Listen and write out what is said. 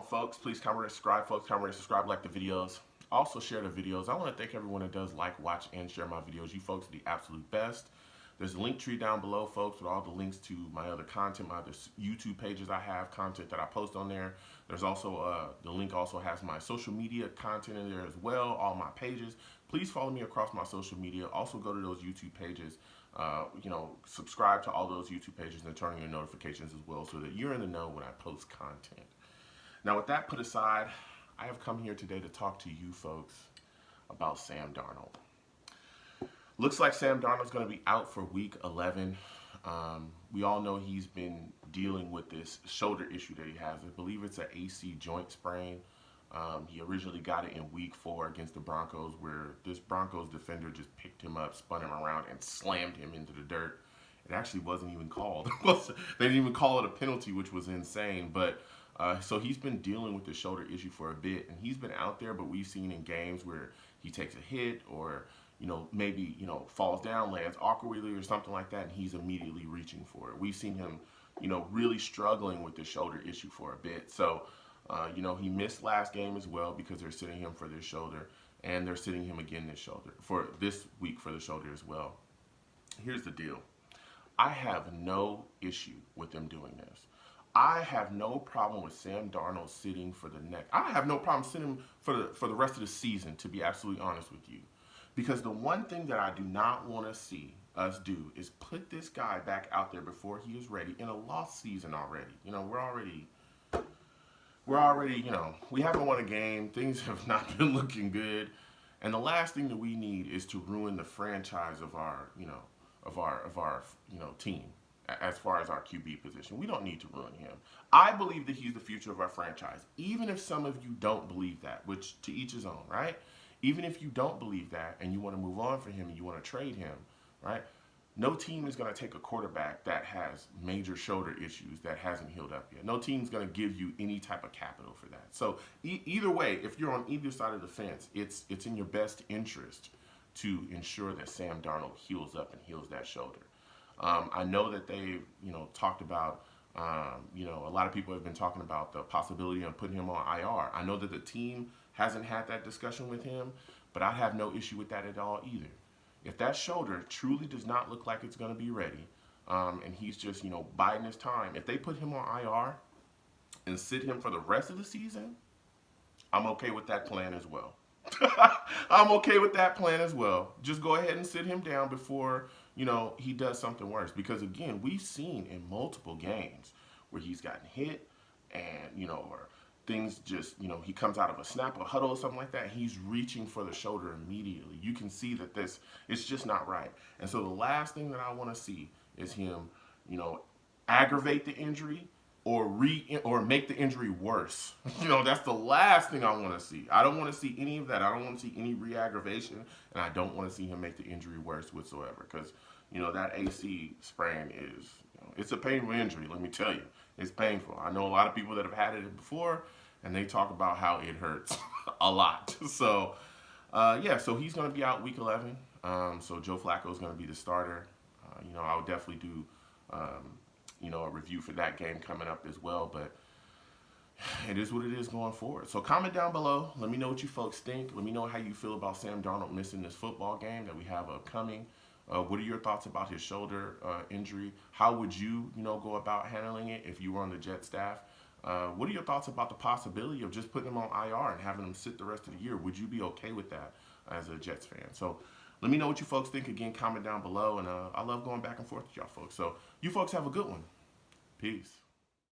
folks. Please comment, subscribe, folks. Comment, subscribe, like the videos. Also share the videos. I want to thank everyone that does like, watch, and share my videos. You folks are the absolute best. There's a link tree down below, folks, with all the links to my other content, my other YouTube pages I have, content that I post on there. There's also, the link also has my social media content in there as well, all my pages. Please follow me across my social media. Also go to those YouTube pages. Subscribe to all those YouTube pages and turn on your notifications as well so that you're in the know when I post content. Now, with that put aside, I have come here today to talk to you folks about Sam Darnold. Looks like Sam Darnold's going to be out for week 11. We all know he's been dealing with this shoulder issue that he has. I believe it's an AC joint sprain. He originally got it in week 4 against the Broncos, where this Broncos defender just picked him up, spun him around, and slammed him into the dirt. It actually wasn't even called. They didn't even call it a penalty, which was insane. But so he's been dealing with the shoulder issue for a bit, and he's been out there, but we've seen in games where he takes a hit or maybe falls down, lands awkwardly or something like that, and he's immediately reaching for it. We've seen him really struggling with the shoulder issue for a bit. So he missed last game as well because they're sitting him for this shoulder, and they're sitting him again for this week for the shoulder as well. Here's the deal. I have no issue with them doing this. I have no problem with Sam Darnold sitting for the next. I have no problem sitting for the rest of the season, to be absolutely honest with you. Because the one thing that I do not want to see us do is put this guy back out there before he is ready in a lost season already. We haven't won a game. Things have not been looking good. And the last thing that we need is to ruin the franchise of our team as far as our QB position. We don't need to ruin him. I believe that he's the future of our franchise, even if some of you don't believe that, which to each his own, right? Even if you don't believe that and you want to move on for him and you want to trade him, right? No team is going to take a quarterback that has major shoulder issues that hasn't healed up yet. No team's going to give you any type of capital for that. So either way, if you're on either side of the fence, it's in your best interest to ensure that Sam Darnold heals up and heals that shoulder. I know that they've talked about, a lot of people have been talking about the possibility of putting him on IR. I know that the team hasn't had that discussion with him, but I have no issue with that at all either. If that shoulder truly does not look like it's going to be ready, and he's just, biding his time, if they put him on IR and sit him for the rest of the season, I'm okay with that plan as well. I'm okay with that plan as well. Just go ahead and sit him down before, he does something worse. Because, again, we've seen in multiple games where he's gotten hit and, or things just, he comes out of a snap, a huddle or something like that, he's reaching for the shoulder immediately. You can see that it's just not right. And so the last thing that I want to see is him, aggravate the injury or make the injury worse. That's the last thing I want to see. I don't want to see any of that. I don't want to see any re-aggravation, and I don't want to see him make the injury worse whatsoever. Because, that AC sprain is, it's a painful injury, let me tell you. It's painful. I know a lot of people that have had it before, and they talk about how it hurts a lot. So, so he's going to be out week 11. So Joe Flacco is going to be the starter. I would definitely do, a review for that game coming up as well. But it is what it is going forward. So comment down below. Let me know what you folks think. Let me know how you feel about Sam Darnold missing this football game that we have upcoming. What are your thoughts about his shoulder injury? How would you, go about handling it if you were on the Jet staff? What are your thoughts about the possibility of just putting him on IR and having him sit the rest of the year? Would you be okay with that as a Jets fan? So let me know what you folks think. Again, comment down below. And I love going back and forth with y'all folks. So you folks have a good one. Peace.